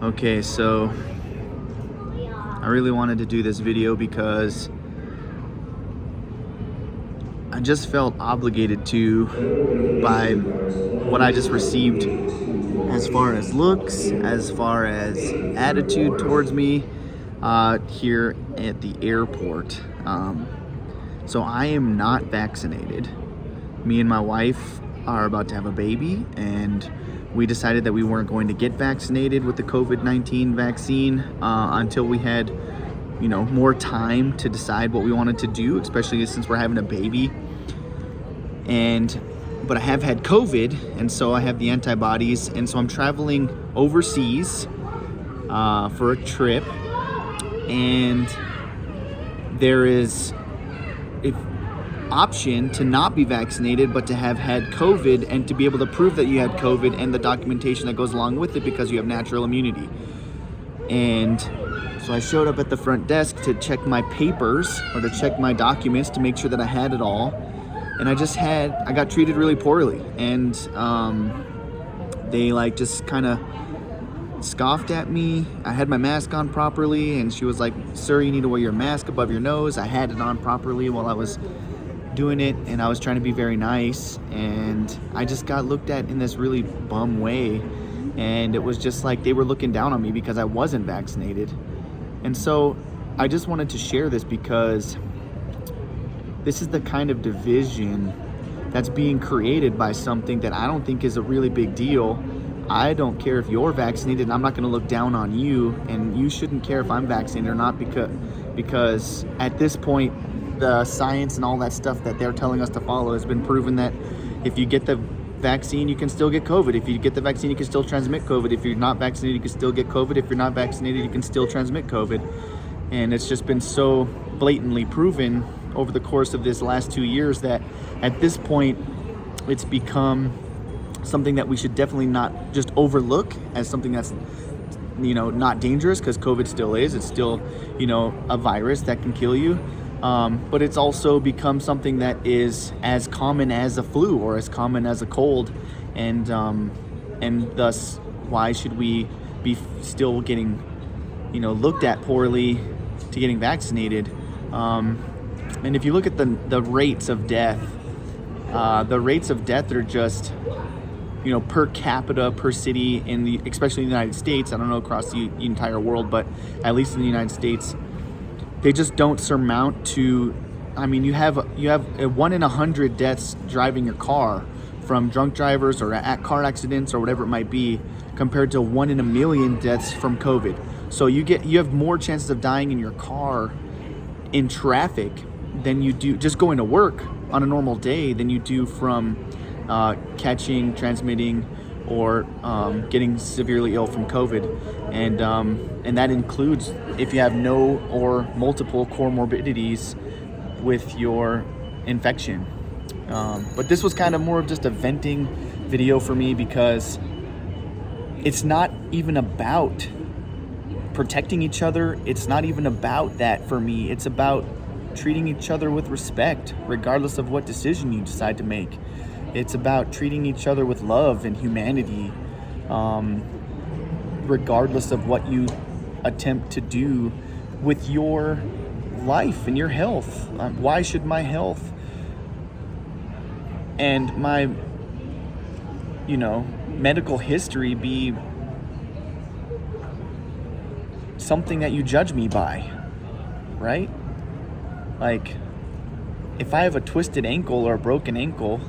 Okay, so I really wanted to do this video because I just felt obligated to by what I just received as far as looks, as far as attitude towards me here at the airport. So I am not vaccinated. Me and my wife are about to have a baby, and we decided that we weren't going to get vaccinated with the COVID-19 vaccine until we had, more time to decide what we wanted to do, especially since we're having a baby. But I have had COVID, and so I have the antibodies, and so I'm traveling overseas for a trip, and there is an option to not be vaccinated, but to have had COVID and to be able to prove that you had COVID and the documentation that goes along with it because you have natural immunity. And so I showed up at the front desk to check my papers or to check my documents to make sure that I had it all. And I got treated really poorly. And they just kind of scoffed at me. I had my mask on properly, and she was like, "Sir, you need to wear your mask above your nose." I had it on properly while I was doing it, and I was trying to be very nice, and I just got looked at in this really bum way. And it was just like they were looking down on me because I wasn't vaccinated. And so I just wanted to share this because this is the kind of division that's being created by something that I don't think is a really big deal. I don't care if you're vaccinated, and I'm not going to look down on you, and you shouldn't care if I'm vaccinated or not, because at this point, the science and all that stuff that they're telling us to follow has been proven that if you get the vaccine, you can still get COVID. If you get the vaccine, you can still transmit COVID. If you're not vaccinated, you can still get COVID. If you're not vaccinated, you can still transmit COVID. And it's just been so blatantly proven over the course of this last 2 years that at this point, it's become something that we should definitely not just overlook as something that's not dangerous, because COVID still is. It's still a virus that can kill you, but it's also become something that is as common as a flu or as common as a cold, and thus why should we be still getting looked at poorly to getting vaccinated? And if you look at the rates of death, are just per capita, per city, especially in the United States. I don't know across the entire world, but at least in the United States, they just don't surmount to. I mean, you have a 1 in 100 deaths driving your car from drunk drivers or at car accidents or whatever it might be, compared to 1 in a million deaths from COVID. So you have more chances of dying in your car in traffic than you do just going to work on a normal day than you do from catching, transmitting, or getting severely ill from COVID, and that includes if you have no or multiple comorbidities with your infection. But this was kind of more of just a venting video for me, because it's not even about protecting each other. It's not even about that for me. It's about treating each other with respect, regardless of what decision you decide to make. It's about treating each other with love and humanity, regardless of what you attempt to do with your life and your health. Why should my health and my, medical history be something that you judge me by, right? Like, if I have a twisted ankle or a broken ankle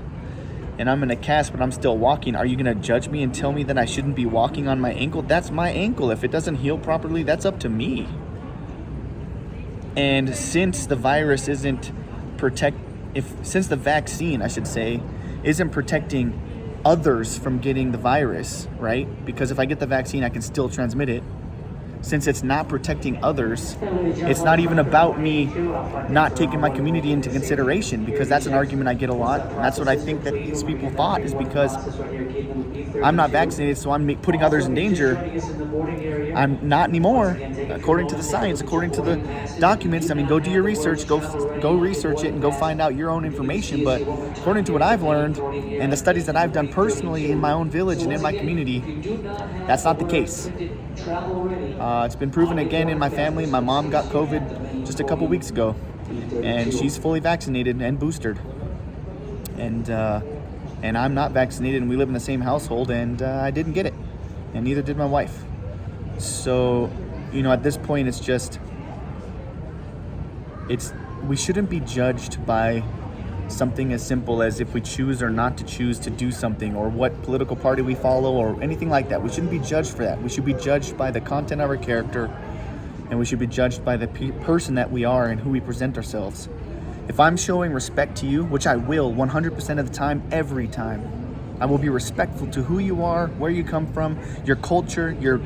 and I'm in a cast but I'm still walking, are you going to judge me and tell me that I shouldn't be walking on my ankle? That's my ankle. If it doesn't heal properly, that's up to me. And since the virus since the vaccine, I should say, isn't protecting others from getting the virus, right? Because if I get the vaccine, I can still transmit it. Since it's not protecting others, it's not even about me not taking my community into consideration, because that's an argument I get a lot. And that's what I think that these people thought, is because I'm not vaccinated, so I'm putting others in danger. I'm not anymore, according to the science, according to the documents. I mean, go do your research, go research it, and go find out your own information. But according to what I've learned and the studies that I've done personally in my own village and in my community, that's not the case. It's been proven again in my family. My mom got COVID just a couple weeks ago, and she's fully vaccinated and boosted. And I'm not vaccinated, and we live in the same household, and I didn't get it, and neither did my wife. So, at this point, we shouldn't be judged by something as simple as if we choose or not to choose to do something, or what political party we follow, or anything like that. We shouldn't be judged for that. We should be judged by the content of our character, and we should be judged by the person that we are and who we present ourselves. If I'm showing respect to you, which I will 100% of the time, every time, I will be respectful to who you are, where you come from, your culture, your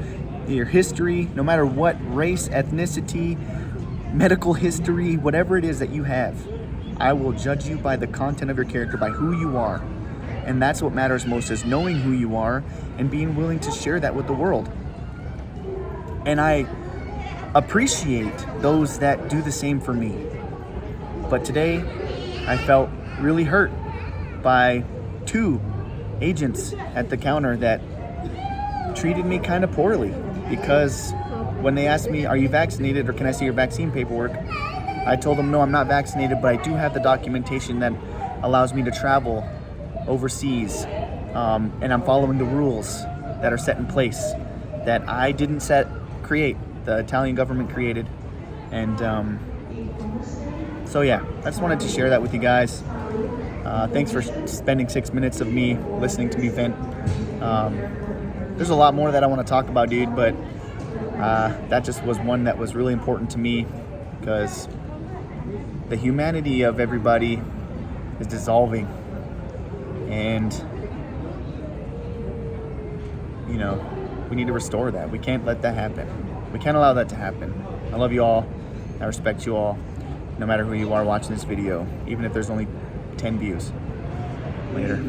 history, no matter what race, ethnicity, medical history, whatever it is that you have. I will judge you by the content of your character, by who you are. And that's what matters most, is knowing who you are and being willing to share that with the world. And I appreciate those that do the same for me. But today, I felt really hurt by 2 agents at the counter that treated me kind of poorly, because when they asked me, "Are you vaccinated, or can I see your vaccine paperwork?" I told them, "No, I'm not vaccinated, but I do have the documentation that allows me to travel overseas, and I'm following the rules that are set in place that I didn't create, the Italian government created." And so yeah, I just wanted to share that with you guys. Thanks for spending 6 minutes of me listening to me vent. There's a lot more that I want to talk about, dude, but that just was one that was really important to me, because the humanity of everybody is dissolving, and we need to restore that. We can't let that happen. We can't allow that to happen. I love you all. I respect you all, no matter who you are watching this video, even if there's only 10 views. Later.